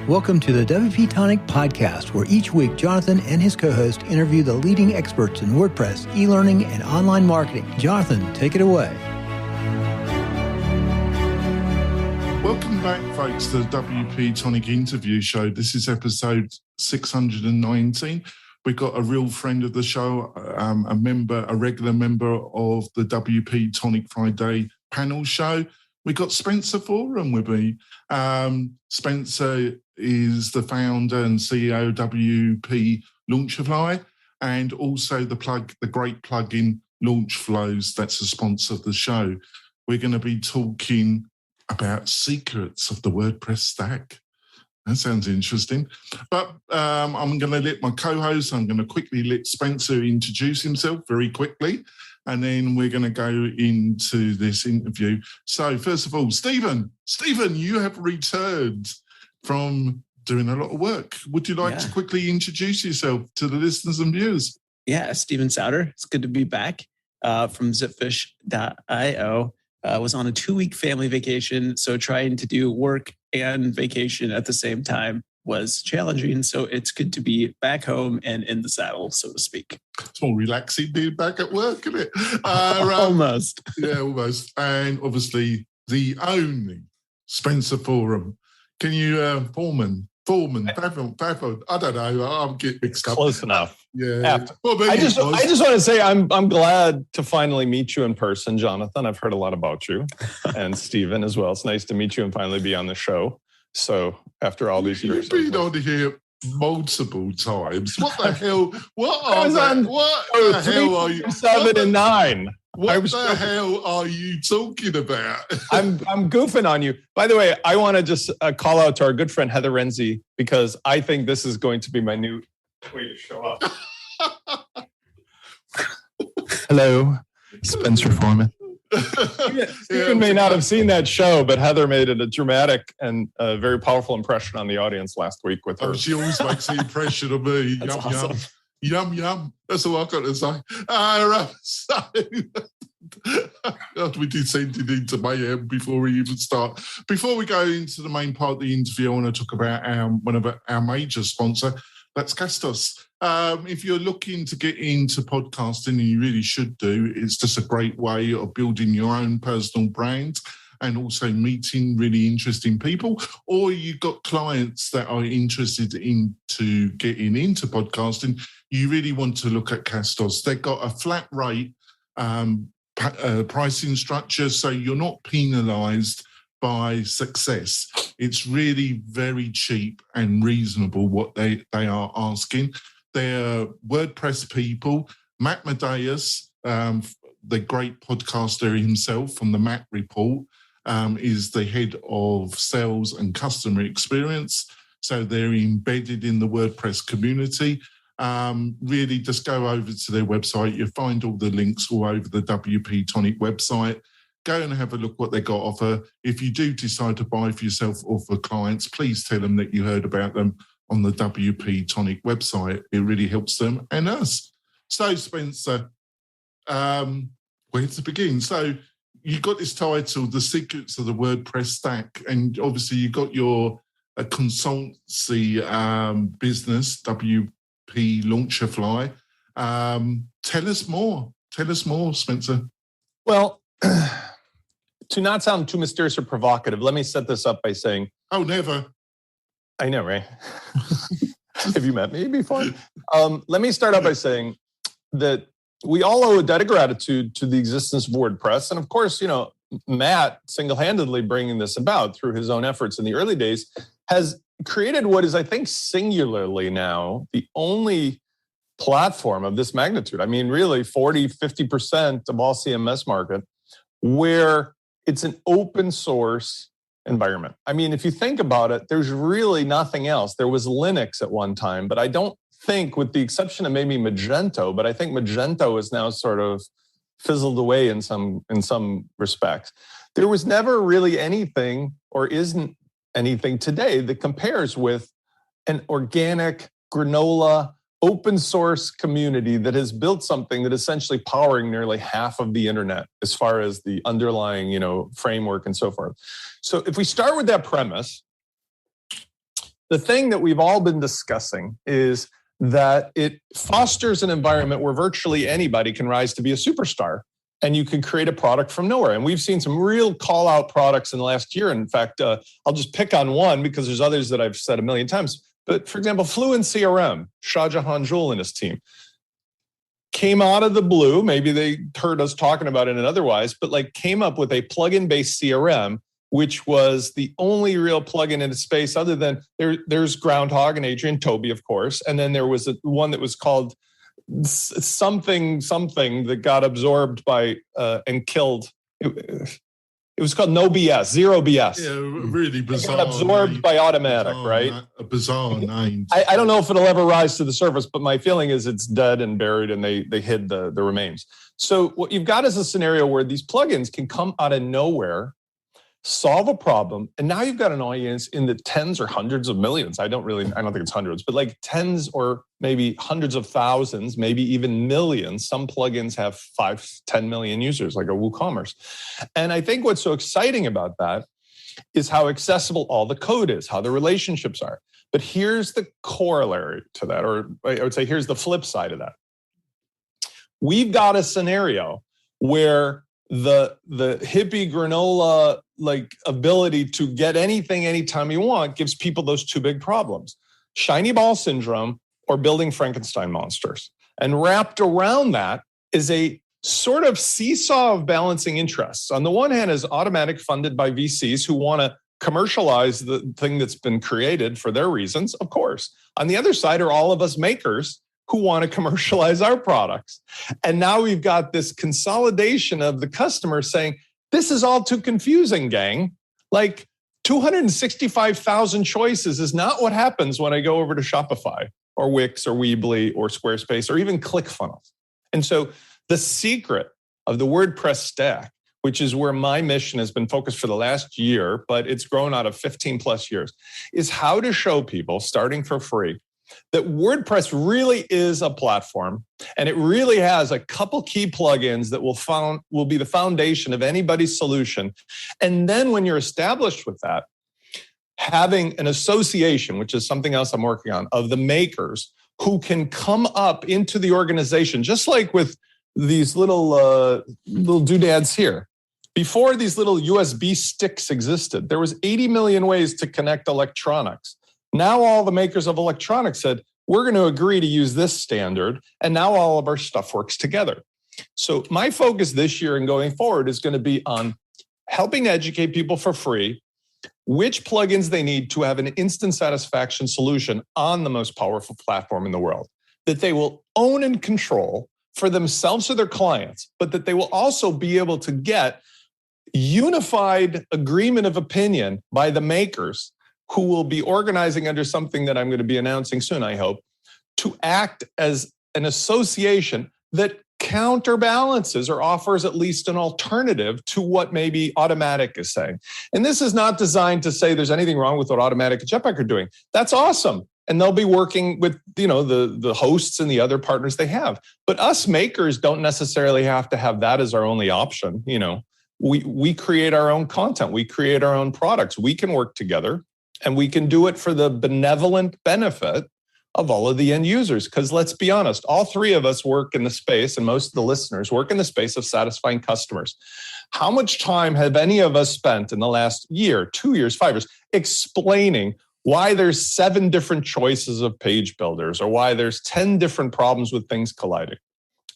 Welcome to the WP Tonic podcast, where each week Jonathan and his co-host interview the leading experts in WordPress, e-learning, and online marketing. Jonathan, take it away. Welcome back, folks, to the WP Tonic interview show. This is episode 619. We've got a real friend of the show, a regular member of the WP Tonic Friday panel show. We got Spencer Forum with me. Spencer is the founder and CEO of WP Launchify, and also the great plugin Launchflows. That's a sponsor of the show. We're going to be talking about secrets of the WordPress stack. That sounds interesting. But I'm going to let my co-host, I'm going to quickly let Spencer introduce himself very quickly, and then we're going to go into this interview. So first of all, Stephen, you have returned from doing a lot of work. Would you like to quickly introduce yourself to the listeners and viewers? Yeah, Stephen Souter. It's good to be back from zipfish.io. I was on a 2-week family vacation, so trying to do work and vacation at the same time was challenging. So it's good to be back home and in the saddle, so to speak. It's more relaxing being back at work, isn't it? Almost. Yeah, almost. And obviously, the only Spencer Forum. Can you, Foreman, Pavel, I don't know. I'm getting mixed up. Close enough. Yeah. Well, I just want to say I'm glad to finally meet you in person, Jonathan. I've heard a lot about you, and Stephen as well. It's nice to meet you and finally be on the show. So after all these years, you've been on here multiple times. What the hell? What the hell are you? 7 and 9. What the hell are you talking about? I'm goofing on you. By the way, I want to just call out to our good friend Heather Renzi, because I think this is going to be my new way to show up. Hello, Spencer Foreman. Stephen may not have seen that show, but Heather made it a dramatic and a very powerful impression on the audience last week with her. Oh, she always makes the impression of me. That's awesome. Yum, yum. That's all I've got to say. We descended into mayhem before we even start. Before we go into the main part of the interview, I want to talk about one of our major sponsor. That's Castos. If you're looking to get into podcasting, and you really should do, it's just a great way of building your own personal brand and also meeting really interesting people. Or you've got clients that are interested into getting into podcasting, you really want to look at Castos. They've got a flat rate pricing structure, so you're not penalised by success. It's really very cheap and reasonable what they are asking. They're WordPress people. Matt Medeiros, the great podcaster himself from the Matt Report, is the head of sales and customer experience. So they're embedded in the WordPress community. Really just go over to their website. You'll find all the links all over the WP Tonic website. Go and have a look what they got to offer. If you do decide to buy for yourself or for clients, please tell them that you heard about them on the WP Tonic website. It really helps them and us. So, Spencer, where to begin? So you got this title, The Secrets of the WordPress Stack, and obviously you got your consultancy business, WP Launchify. Tell us more, Spencer. Well, to not sound too mysterious or provocative, let me set this up by saying... Oh, never. I know, right? Have you met me before? Let me start out by saying that we all owe a debt of gratitude to the existence of WordPress. And of course, Matt single-handedly bringing this about through his own efforts in the early days has created what is, I think, singularly now the only platform of this magnitude. I mean, really 40, 50% of all CMS market, where it's an open source environment. I mean, if you think about it, there's really nothing else. There was Linux at one time, but I don't think, with the exception of maybe Magento, but I think Magento is now sort of fizzled away in some respects. There was never really anything, or isn't anything today, that compares with an organic granola open source community that has built something that is essentially powering nearly half of the internet as far as the underlying, framework and so forth. So if we start with that premise, the thing that we've all been discussing is that it fosters an environment where virtually anybody can rise to be a superstar, and you can create a product from nowhere. And we've seen some real call out products in the last year. In fact, I'll just pick on one because there's others that I've said a million times. But for example, Fluent CRM, Shah Jahan Jewel and his team came out of the blue. Maybe they heard us talking about it and otherwise, but like came up with a plugin based CRM, which was the only real plugin in its space other than there's Groundhog and Adrian Toby, of course. And then there was one that was called something that got absorbed by and killed. It was called No BS, Zero BS. Yeah, really bizarre. It got absorbed by Automatic, right? A bizarre name. I don't know if it'll ever rise to the surface, but my feeling is it's dead and buried, and they hid the remains. So what you've got is a scenario where these plugins can come out of nowhere, solve a problem, and now you've got an audience in the tens or hundreds of millions. I don't think it's hundreds, but like tens or maybe hundreds of thousands, maybe even millions. Some plugins have 5-10 million users, like a WooCommerce. And I think what's so exciting about that is how accessible all the code is, how the relationships are. But here's the corollary to that, or I would say here's the flip side of that. We've got a scenario where the hippie granola like ability to get anything anytime you want gives people those two big problems: shiny ball syndrome or building Frankenstein monsters. And wrapped around that is a sort of seesaw of balancing interests. On the one hand is Automatic, funded by VCs who want to commercialize the thing that's been created for their reasons, of course. On the other side are all of us makers who want to commercialize our products. And now we've got this consolidation of the customer saying, this is all too confusing, gang. Like 265,000 choices is not what happens when I go over to Shopify or Wix or Weebly or Squarespace or even ClickFunnels. And so the secret of the WordPress stack, which is where my mission has been focused for the last year, but it's grown out of 15 plus years, is how to show people, starting for free, that WordPress really is a platform, and it really has a couple key plugins that will be the foundation of anybody's solution. And then when you're established with that, having an association, which is something else I'm working on, of the makers who can come up into the organization, just like with these little doodads here. Before these little USB sticks existed, there was 80 million ways to connect electronics. Now all the makers of electronics said, we're going to agree to use this standard, and now all of our stuff works together. So my focus this year and going forward is going to be on helping educate people for free which plugins they need to have an instant satisfaction solution on the most powerful platform in the world, that they will own and control for themselves or their clients, but that they will also be able to get unified agreement of opinion by the makers, who will be organizing under something that I'm going to be announcing soon, I hope, to act as an association that counterbalances or offers at least an alternative to what maybe Automatic is saying. And this is not designed to say there's anything wrong with what Automatic and Jetpack are doing. That's awesome. And they'll be working with, the hosts and the other partners they have. But us makers don't necessarily have to have that as our only option. We create our own content. We create our own products. We can work together, and we can do it for the benevolent benefit of all of the end users. Because let's be honest, all three of us work in the space, and most of the listeners work in the space of satisfying customers. How much time have any of us spent in the last year, 2 years, 5 years, explaining why there's 7 different choices of page builders, or why there's 10 different problems with things colliding?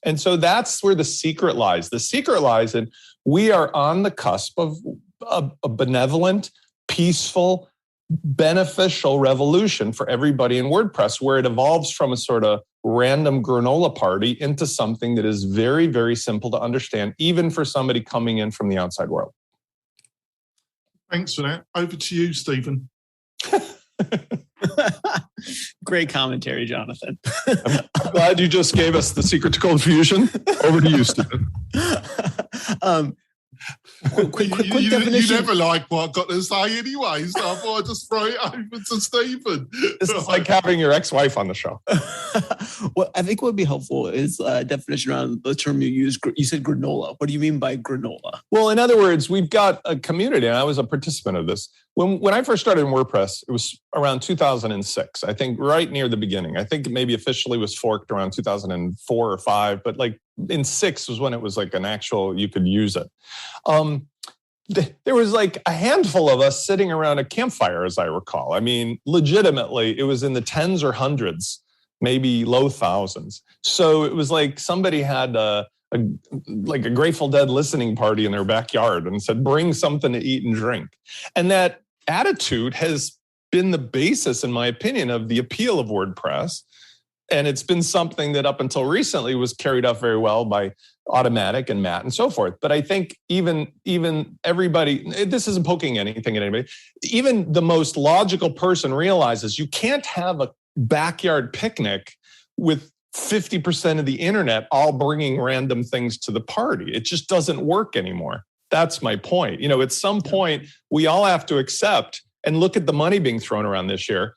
And so that's where the secret lies. The secret lies in we are on the cusp of a benevolent, peaceful, beneficial revolution for everybody in WordPress, where it evolves from a sort of random granola party into something that is very, very simple to understand, even for somebody coming in from the outside world. Thanks for that. Over to you, Stephen. Great commentary, Jonathan. I'm glad you just gave us the secret to cold fusion. Over to you, Stephen. Quick you definition. never like what I got to say anyway, so I thought I'd just throw it over to Stephen. This is like having your ex-wife on the show. What I think would be helpful is a definition around the term you used. You said granola. What do you mean by granola? Well, in other words, we've got a community, and I was a participant of this. When I first started in WordPress, it was around 2006. I think right near the beginning. I think maybe officially was forked around 2004 or 5, but like in 6 was when it was like an actual, you could use it. There was like a handful of us sitting around a campfire, as I recall. I mean, legitimately, it was in the tens or hundreds, maybe low thousands. So it was like somebody had a Grateful Dead listening party in their backyard and said, bring something to eat and drink. And that attitude has been the basis, in my opinion, of the appeal of WordPress. And it's been something that up until recently was carried off very well by Automattic and Matt and so forth. But I think even everybody, this isn't poking anything at anybody, even the most logical person realizes you can't have a backyard picnic with 50% of the internet all bringing random things to the party. It just doesn't work anymore. That's my point. You know, at some point, we all have to accept and look at the money being thrown around this year.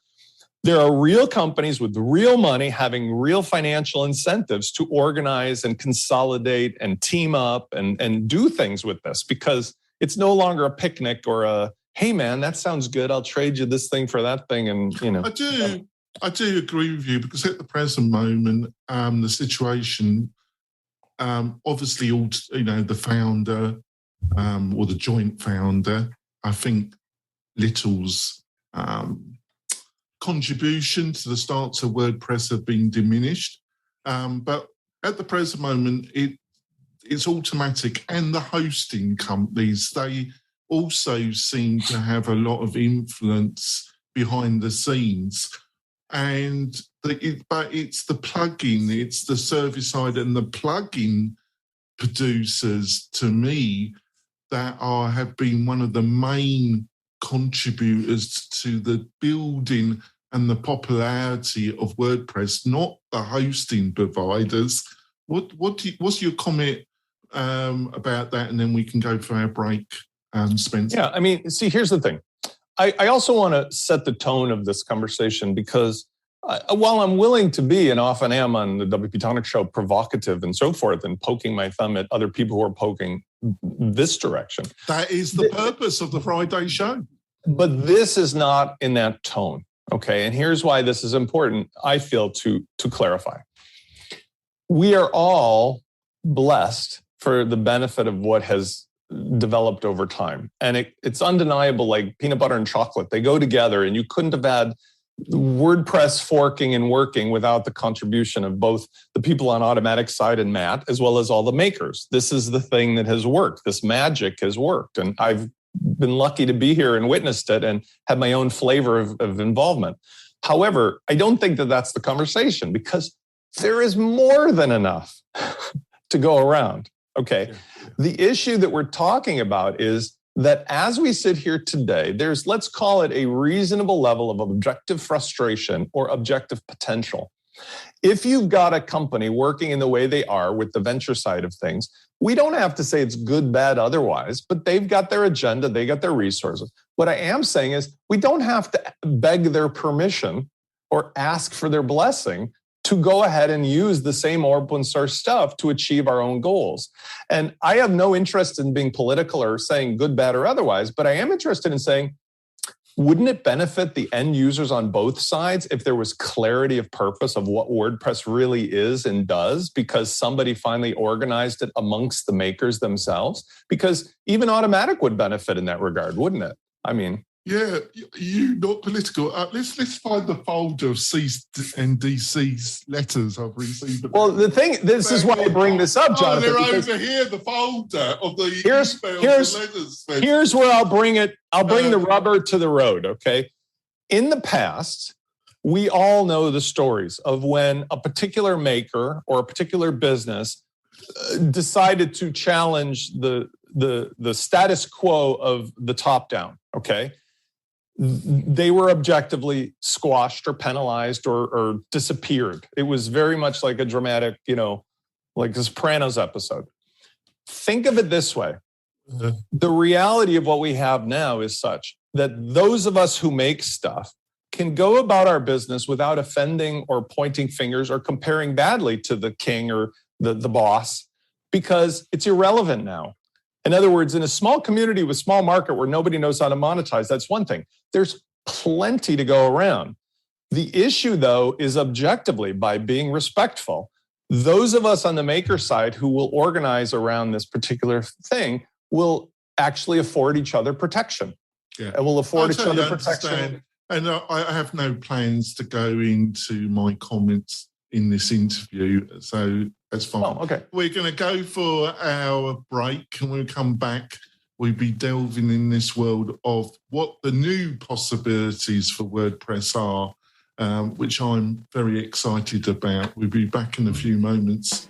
There are real companies with real money having real financial incentives to organize and consolidate and team up and do things with this, because it's no longer a picnic or a, hey man, that sounds good, I'll trade you this thing for that thing. And you know, I do agree with you, because at the present moment, the situation, obviously, the founder or the joint founder, I think Little's contribution to the start of WordPress have been diminished. But at the present moment, it's Automattic and the hosting companies. They also seem to have a lot of influence behind the scenes. But it's the plugin, it's the service side and the plugin producers, to me, that have been one of the main contributors to the building and the popularity of WordPress, not the hosting providers. What's your comment about that? And then we can go for our break, Spencer. Yeah, I mean, see, here's the thing. I also want to set the tone of this conversation, because while I'm willing to be, and often am on the WP Tonic show, provocative and so forth, and poking my thumb at other people who are poking this direction. That is the purpose of the Friday show. But this is not in that tone, okay? And here's why this is important, I feel, to clarify. We are all blessed for the benefit of what has developed over time. And it's undeniable, like peanut butter and chocolate. They go together, and you couldn't have had WordPress forking and working without the contribution of both the people on Automattic side and Matt, as well as all the makers. This is the thing that has worked. This magic has worked. And I've been lucky to be here and witnessed it and had my own flavor of involvement. However, I don't think that that's the conversation, because there is more than enough to go around. Okay. The issue that we're talking about is that as we sit here today, there's, let's call it a reasonable level of objective frustration or objective potential. If you've got a company working in the way they are with the venture side of things, we don't have to say it's good, bad, otherwise, but they've got their agenda, they got their resources. What I am saying is we don't have to beg their permission or ask for their blessing to go ahead and use the same open source stuff to achieve our own goals. And I have no interest in being political or saying good, bad, or otherwise, but I am interested in saying, wouldn't it benefit the end users on both sides if there was clarity of purpose of what WordPress really is and does, because somebody finally organized it amongst the makers themselves? Because even Automattic would benefit in that regard, wouldn't it? I mean, yeah, you not political. Let's find the folder of cease and desist letters I've received. Well, the thing, this is why I bring this up, Jonathan. They're over here, the folder of the letters. Here's where I'll bring it. I'll bring the rubber to the road, okay? In the past, we all know the stories of when a particular maker or a particular business decided to challenge the status quo of the top down, okay? They were objectively squashed or penalized or disappeared. It was very much like a dramatic, like a Sopranos episode. Think of it this way. The reality of what we have now is such that those of us who make stuff can go about our business without offending or pointing fingers or comparing badly to the king or the boss, because it's irrelevant now. In other words, in a small community with small market where nobody knows how to monetize, that's one thing. There's plenty to go around. The issue, though, is objectively, by being respectful, those of us on the maker side who will organize around this particular thing will actually afford each other protection. Yeah. And will afford I each other totally protection. understand. And I have no plans to go into my comments in this interview, so that's fine. Oh, okay. We're going to go for our break, and when we come back, we'll be delving in this world of what the new possibilities for WordPress are, which I'm very excited about. We'll be back in a few moments.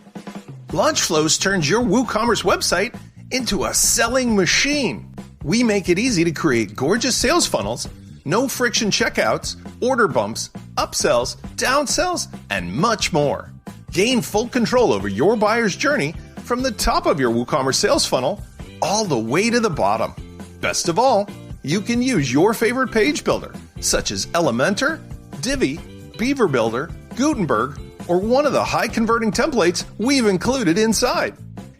LaunchFlows turns your WooCommerce website into a selling machine. We make it easy to create gorgeous sales funnels, no friction checkouts, order bumps, upsells, downsells, and much more. Gain full control over your buyer's journey from the top of your WooCommerce sales funnel all the way to the bottom. Best of all, you can use your favorite page builder, such as Elementor, Divi, Beaver Builder, Gutenberg, or one of the high-converting templates we've included inside.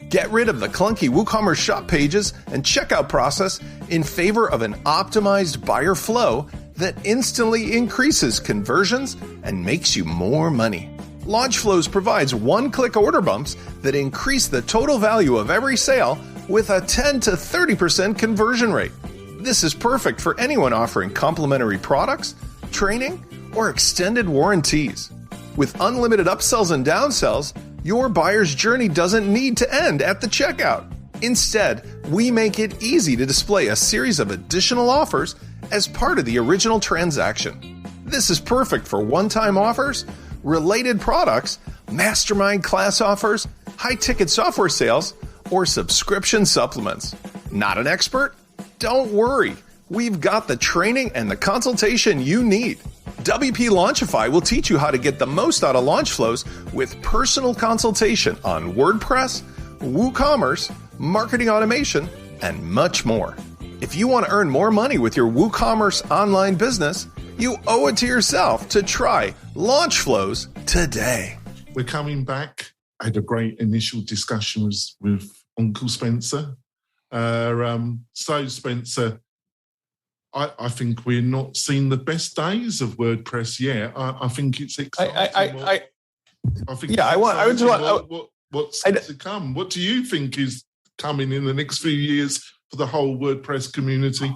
Get rid of the clunky WooCommerce shop pages and checkout process in favor of an optimized buyer flow that instantly increases conversions and makes you more money. LaunchFlows provides one-click order bumps that increase the total value of every sale with a 10 to 30% conversion rate. This is perfect for anyone offering complimentary products, training, or extended warranties. With unlimited upsells and downsells, your buyer's journey doesn't need to end at the checkout. Instead, we make it easy to display a series of additional offers as part of the original transaction. This is perfect for one-time offers, related products, mastermind class offers, high-ticket software sales, or subscription supplements. Not an expert? Don't worry. We've got the training and the consultation you need. WP Launchify will teach you how to get the most out of LaunchFlows with personal consultation on WordPress, WooCommerce, marketing automation, and much more. If you want to earn more money with your WooCommerce online business, you owe it to yourself to try LaunchFlows today. We're coming back. I had a great initial discussion with Uncle Spencer. So, Spencer, I think we're not seeing the best days of WordPress yet. I think it's exciting. What's to come? What do you think is coming in the next few years for the whole WordPress community?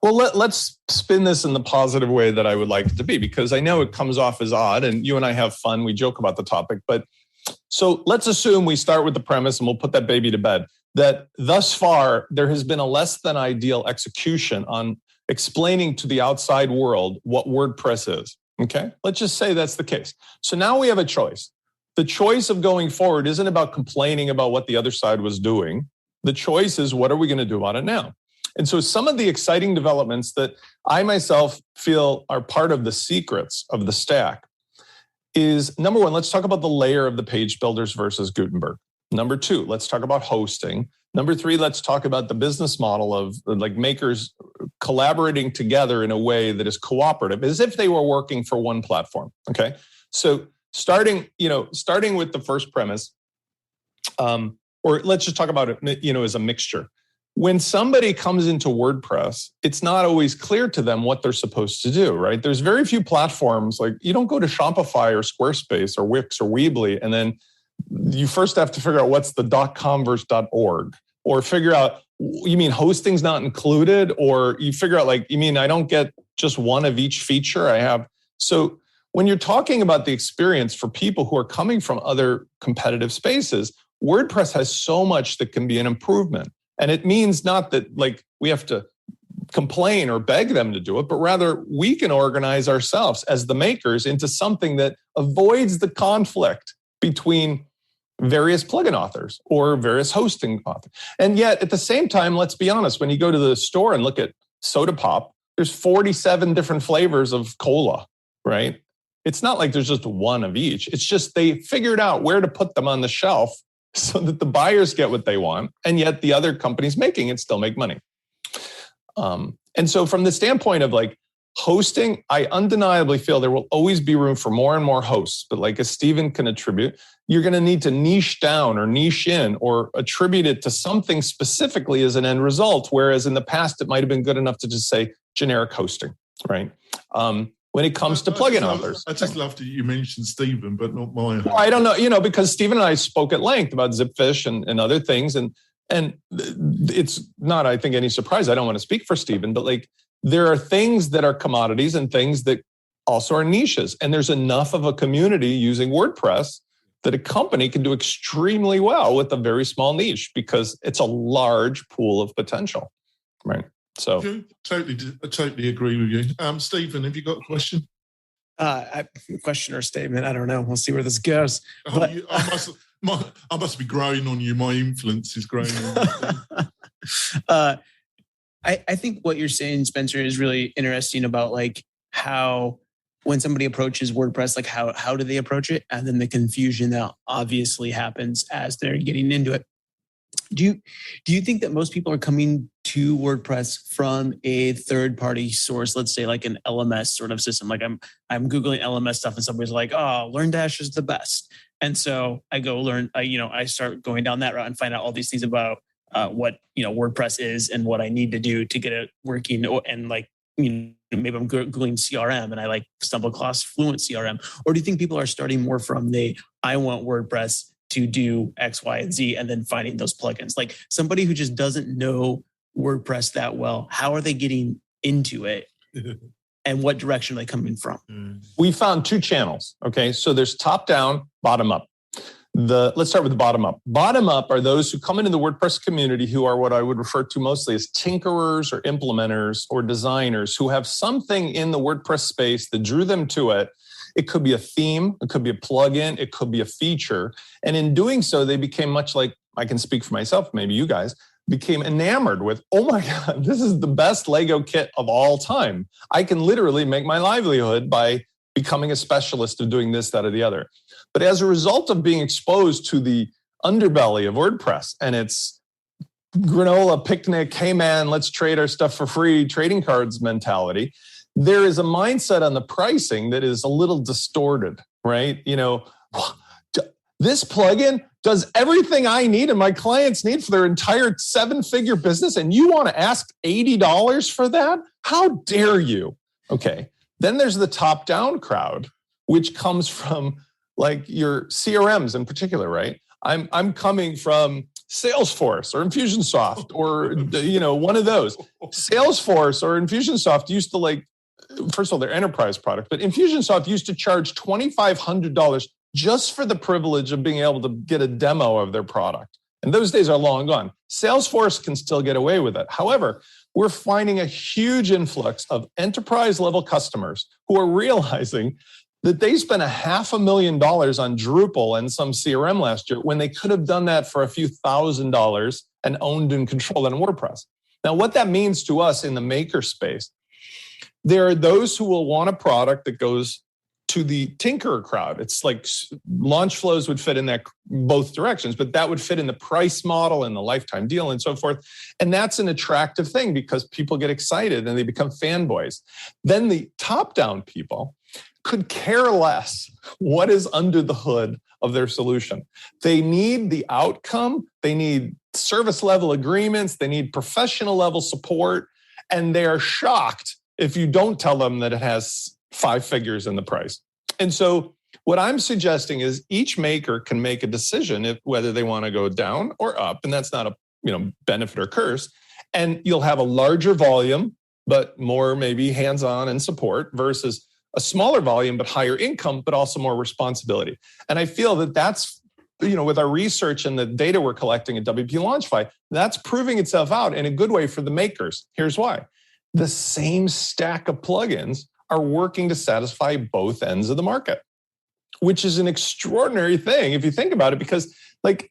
Well, let's spin this in the positive way that I would like it to be, because I know it comes off as odd, and you and I have fun. We joke about the topic. But so let's assume we start with the premise, and we'll put that baby to bed, that thus far there has been a less than ideal execution on explaining to the outside world what WordPress is. Okay, let's just say that's the case. So now we have a choice. The choice of going forward isn't about complaining about what the other side was doing. The choice is, what are we going to do about it now? And so some of the exciting developments that I myself feel are part of the secrets of the stack is, number one, let's talk about the layer of the page builders versus Gutenberg. Number two, let's talk about hosting. Number three, let's talk about the business model of like makers collaborating together in a way that is cooperative, as if they were working for one platform. Okay, so starting with the first premise, or let's just talk about it, as a mixture. When somebody comes into WordPress, it's not always clear to them what they're supposed to do, right? There's very few platforms, like you don't go to Shopify or Squarespace or Wix or Weebly, and then you first have to figure out what's the .com versus .org, or figure out, you mean hosting's not included, or you figure out you mean I don't get just one of each feature I have. So when you're talking about the experience for people who are coming from other competitive spaces, WordPress has so much that can be an improvement. And it means not that we have to complain or beg them to do it, but rather we can organize ourselves as the makers into something that avoids the conflict between various plugin authors or various hosting authors. And yet at the same time, let's be honest, when you go to the store and look at Soda Pop, there's 47 different flavors of cola, right? It's not like there's just one of each. It's just they figured out where to put them on the shelf so that the buyers get what they want, and yet the other companies making it still make money. And so from the standpoint of Hosting, I undeniably feel there will always be room for more and more hosts. But like as Stephen can attribute, you're going to need to niche down or niche in or attribute it to something specifically as an end result. Whereas in the past, it might have been good enough to just say generic hosting, right? When it comes to plugin authors. I just love that you mentioned Stephen, but not mine. Well, I don't know, because Stephen and I spoke at length about Zipfish and other things. And it's not, I think, any surprise. I don't want to speak for Stephen, but like there are things that are commodities and things that also are niches. And there's enough of a community using WordPress that a company can do extremely well with a very small niche because it's a large pool of potential, right? So I totally agree with you. Stephen, have you got a question? Question or statement? I don't know. We'll see where this goes. But I must be growing on you. My influence is growing on you. I think what you're saying, Spencer, is really interesting about like how when somebody approaches WordPress, like how do they approach it? And then the confusion that obviously happens as they're getting into it. Do you think that most people are coming to WordPress from a third-party source, let's say like an LMS sort of system? Like I'm Googling LMS stuff and somebody's like, oh, LearnDash is the best. And so I go learn, I start going down that route and find out all these things about what, WordPress is and what I need to do to get it working. And like, maybe I'm Googling CRM and I like stumble across Fluent CRM. Or do you think people are starting more from I want WordPress to do X, Y, and Z, and then finding those plugins? Like somebody who just doesn't know WordPress that well, how are they getting into it? And what direction are they coming from? We found two channels. Okay. So there's top down, bottom up. Let's start with the bottom up. Bottom up are those who come into the WordPress community who are what I would refer to mostly as tinkerers or implementers or designers who have something in the WordPress space that drew them to it. It could be a theme, it could be a plugin, it could be a feature. And in doing so, they became much like, I can speak for myself, maybe you guys, became enamored with, oh my God, this is the best Lego kit of all time. I can literally make my livelihood by becoming a specialist of doing this, that, or the other. But as a result of being exposed to the underbelly of WordPress and its granola picnic, hey man, let's trade our stuff for free, trading cards mentality, there is a mindset on the pricing that is a little distorted, right? This plugin does everything I need and my clients need for their entire 7-figure business, and you want to ask $80 for that? How dare you? Okay. Then there's the top-down crowd, which comes from like your CRMs in particular, right? I'm coming from Salesforce or Infusionsoft or one of those. Salesforce or Infusionsoft used to first of all, they're enterprise product, but Infusionsoft used to charge $2,500 just for the privilege of being able to get a demo of their product. And those days are long gone. Salesforce can still get away with it. However, we're finding a huge influx of enterprise level customers who are realizing that they spent $500,000 on Drupal and some CRM last year when they could have done that for a few $1,000s and owned and controlled on WordPress. Now, what that means to us in the maker space, there are those who will want a product that goes to the tinkerer crowd. It's like launch flows would fit in that both directions, but that would fit in the price model and the lifetime deal and so forth. And that's an attractive thing because people get excited and they become fanboys. Then the top-down people could care less what is under the hood of their solution. They need the outcome. They need service level agreements. They need professional level support. And they are shocked if you don't tell them that it has 5 figures in the price. And so what I'm suggesting is each maker can make a decision whether they want to go down or up. And that's not a benefit or curse. And you'll have a larger volume, but more maybe hands-on and support versus a smaller volume, but higher income, but also more responsibility. And I feel that that's, with our research and the data we're collecting at WP Launchify, that's proving itself out in a good way for the makers. Here's why. The same stack of plugins are working to satisfy both ends of the market, which is an extraordinary thing if you think about it, because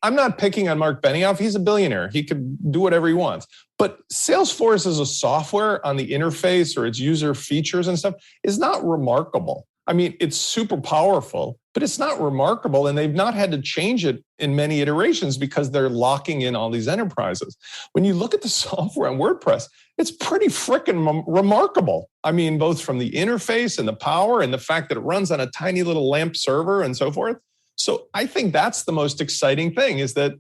I'm not picking on Mark Benioff. He's a billionaire. He can do whatever he wants. But Salesforce as a software on the interface or its user features and stuff is not remarkable. I mean, it's super powerful, but it's not remarkable. And they've not had to change it in many iterations because they're locking in all these enterprises. When you look at the software on WordPress, it's pretty freaking remarkable. I mean, both from the interface and the power and the fact that it runs on a tiny little LAMP server and so forth. So I think that's the most exciting thing, is that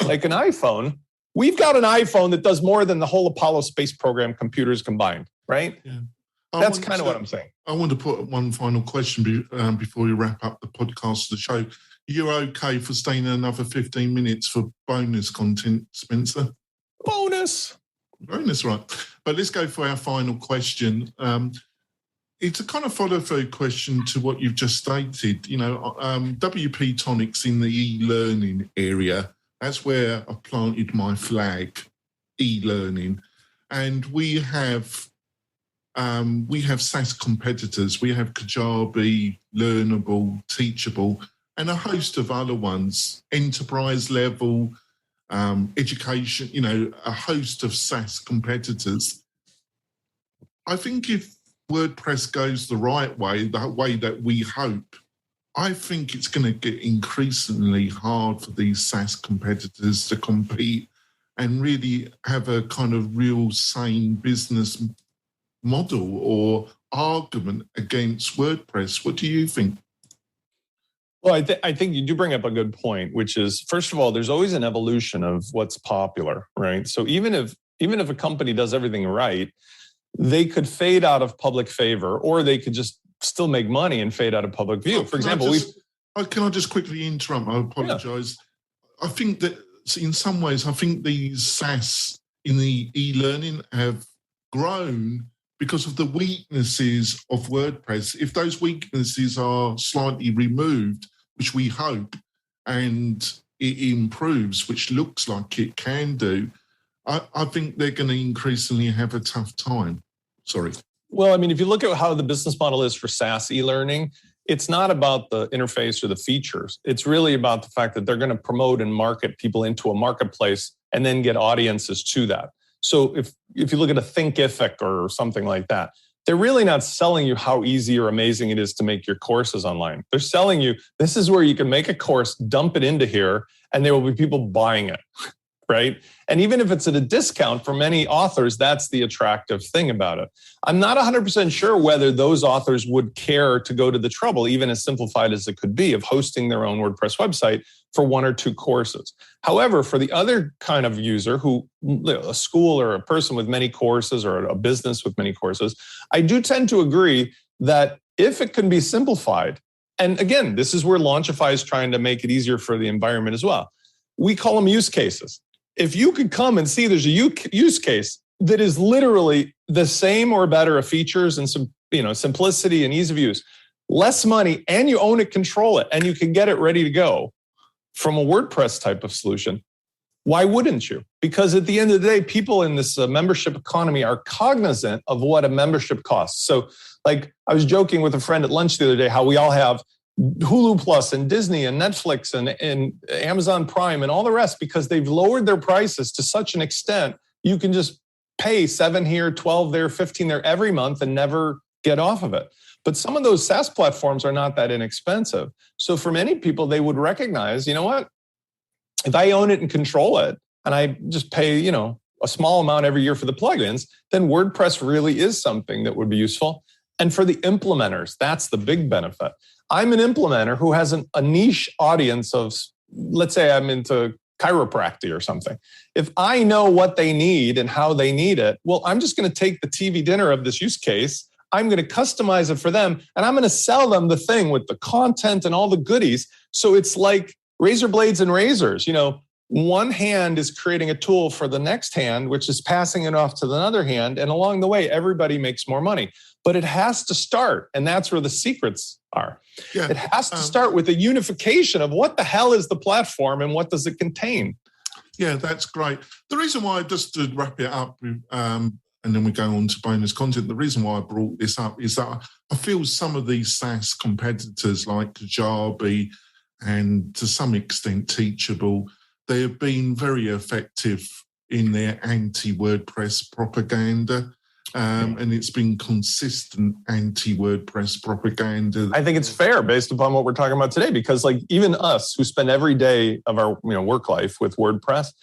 like an iPhone, we've got an iPhone that does more than the whole Apollo space program computers combined, right? Yeah. That's kind of what I'm saying. I want to put one final question before we wrap up the podcast, the show. You're okay for staying another 15 minutes for bonus content, Spencer? Bonus, right. But let's go for our final question. It's a kind of follow-through question to what you've just stated. You know, WP Tonics in the e-learning area, that's where I planted my flag, e-learning. And we have SaaS competitors. We have Kajabi, Learnable, Teachable, and a host of other ones, enterprise level, education, you know, a host of SaaS competitors. I think if WordPress goes the right way, the way that we hope, I think it's going to get increasingly hard for these SaaS competitors to compete and really have a kind of real sane business model or argument against WordPress. What do you think? Well, I think you do bring up a good point, which is, first of all, there's always an evolution of what's popular, right? So even if a company does everything right, they could fade out of public favor, or they could just still make money and fade out of public view. For example, can I just quickly interrupt? I apologize. Yeah. I think that in some ways, I think these SaaS in the e-learning have grown because of the weaknesses of WordPress. If those weaknesses are slightly removed, which we hope, and it improves, which looks like it can do, I think they're going to increasingly have a tough time. Sorry. Well, I mean, if you look at how the business model is for SaaS e-learning, it's not about the interface or the features. It's really about the fact that they're going to promote and market people into a marketplace and then get audiences to that. So if you look at a Thinkific or something like that, they're really not selling you how easy or amazing it is to make your courses online. They're selling you, this is where you can make a course, dump it into here, and there will be people buying it, right? And even if it's at a discount for many authors, that's the attractive thing about it. I'm not 100% sure whether those authors would care to go to the trouble, even as simplified as it could be, of hosting their own WordPress website for one or two courses. However, for the other kind of user, who a school or a person with many courses or a business with many courses, I do tend to agree that if it can be simplified, and again, this is where Launchify is trying to make it easier for the environment as well. We call them use cases. If you could come and see there's a use case that is literally the same or better of features and some, simplicity and ease of use, less money, and you own it, control it, and you can get it ready to go from a WordPress type of solution, why wouldn't you? Because at the end of the day, people in this membership economy are cognizant of what a membership costs. So like I was joking with a friend at lunch the other day, how we all have Hulu Plus and Disney and Netflix and Amazon Prime and all the rest, because they've lowered their prices to such an extent, you can just pay $7 here, $12 there, $15 there every month and never get off of it. But some of those SaaS platforms are not that inexpensive. So for many people, they would recognize, you know what, if I own it and control it, and I just pay, a small amount every year for the plugins, then WordPress really is something that would be useful. And for the implementers, that's the big benefit. I'm an implementer who has a niche audience of, let's say I'm into chiropractic or something. If I know what they need and how they need it, well, I'm just going to take the TV dinner of this use case, I'm going to customize it for them, and I'm going to sell them the thing with the content and all the goodies. So it's like razor blades and razors. One hand is creating a tool for the next hand, which is passing it off to the other hand. And along the way, everybody makes more money. But it has to start, and that's where the secrets are. Yeah, it has to start with a unification of what the hell is the platform and what does it contain. Yeah, that's great. The reason why, just to wrap it up, and then we go on to bonus content, the reason why I brought this up is that I feel some of these SaaS competitors like Kajabi and to some extent Teachable, they have been very effective in their anti-WordPress propaganda. and it's been consistent anti-WordPress propaganda. I think it's fair based upon what we're talking about today, because like even us who spend every day of our work life with WordPress,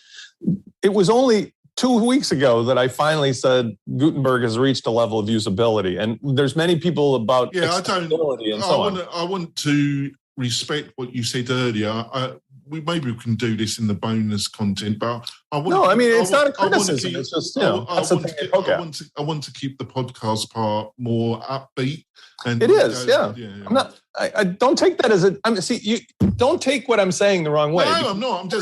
it was only 2 weeks ago that I finally said Gutenberg has reached a level of usability, and there's many people about accessibility and so on. I want to respect what you said earlier. Maybe we can do this in the bonus content, but it's not a criticism. It's just I want to keep the podcast part more upbeat. And it is, yeah. I'm not. I don't take that as a. You don't take what I'm saying the wrong way. No, I'm not.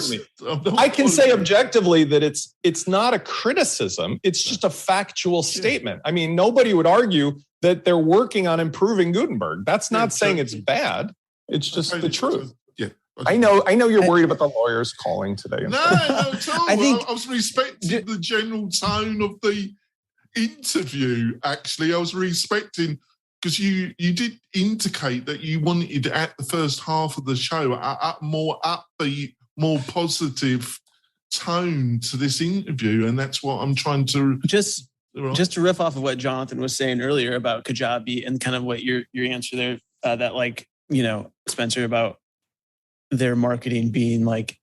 I can say objectively that it's not a criticism. It's just a factual statement. I mean, nobody would argue that they're working on improving Gutenberg. That's not saying it's bad. It's just the truth. I know you're worried about the lawyers calling today. No, at all. I was respecting the general tone of the interview. Actually, I was respecting, because you did indicate that you wanted at the first half of the show a more upbeat, more positive tone to this interview, and that's what I'm trying to just to riff off of what Jonathan was saying earlier about Kajabi and kind of what your answer there, that like, Spencer, about their marketing being like,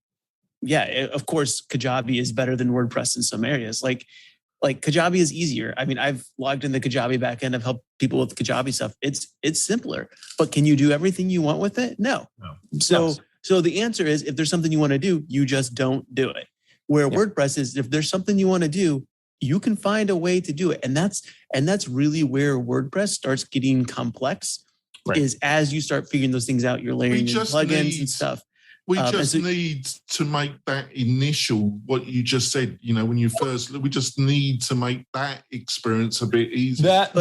yeah, of course, Kajabi is better than WordPress in some areas. Like Kajabi is easier. I mean, I've logged in the Kajabi backend. I've helped people with Kajabi stuff. It's simpler, but can you do everything you want with it? No. So the answer is, if there's something you want to do, you just don't do it. Where WordPress is, if there's something you want to do, you can find a way to do it. And that's really where WordPress starts getting complex. Right. Is as you start figuring those things out, you're layering in plugins and stuff. We just need to make that initial, what you just said, when you first, we just need to make that experience a bit easier. That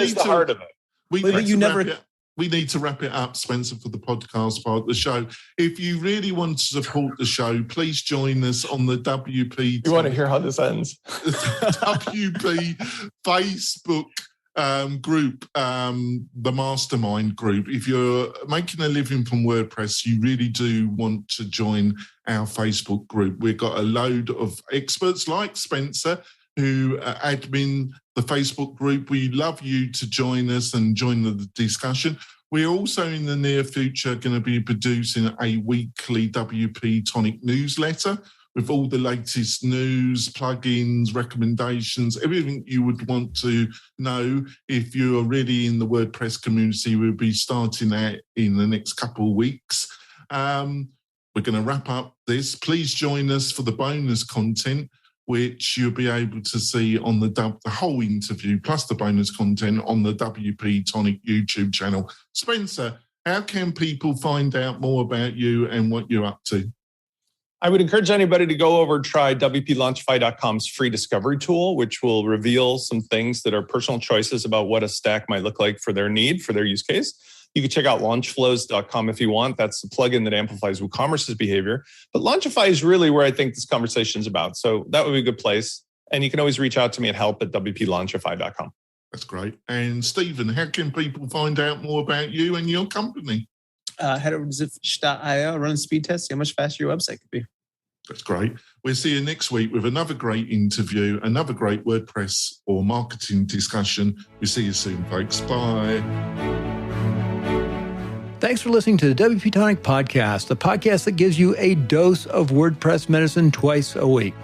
is the heart of it. We need to wrap it up, Spencer, for the podcast part of the show. If you really want to support the show, please join us on the WP. You want to hear how this ends? WP Facebook group, the mastermind group. If you're making a living from WordPress, you really do want to join our Facebook group. We've got a load of experts like Spencer who admin the Facebook group. We love you to join us and join the discussion. We're also in the near future going to be producing a weekly WP Tonic newsletter with all the latest news, plugins, recommendations, everything you would want to know if you're already in the WordPress community. We'll be starting that in the next couple of weeks. We're going to wrap up this. Please join us for the bonus content, which you'll be able to see on the whole interview, plus the bonus content on the WP Tonic YouTube channel. Spencer, how can people find out more about you and what you're up to? I would encourage anybody to go over and try WPLaunchify.com's free discovery tool, which will reveal some things that are personal choices about what a stack might look like for their need, for their use case. You can check out launchflows.com if you want. That's the plugin that amplifies WooCommerce's behavior. But Launchify is really where I think this conversation is about. So that would be a good place. And you can always reach out to me at help@WPLaunchify.com. That's great. And Stephen, how can people find out more about you and your company? Head over to zipfish.io, run a speed test, see how much faster your website could be. That's great. We'll see you next week with another great interview, another great WordPress or marketing discussion. We'll see you soon, folks. Bye. Thanks for listening to the WP Tonic Podcast, the podcast that gives you a dose of WordPress medicine twice a week.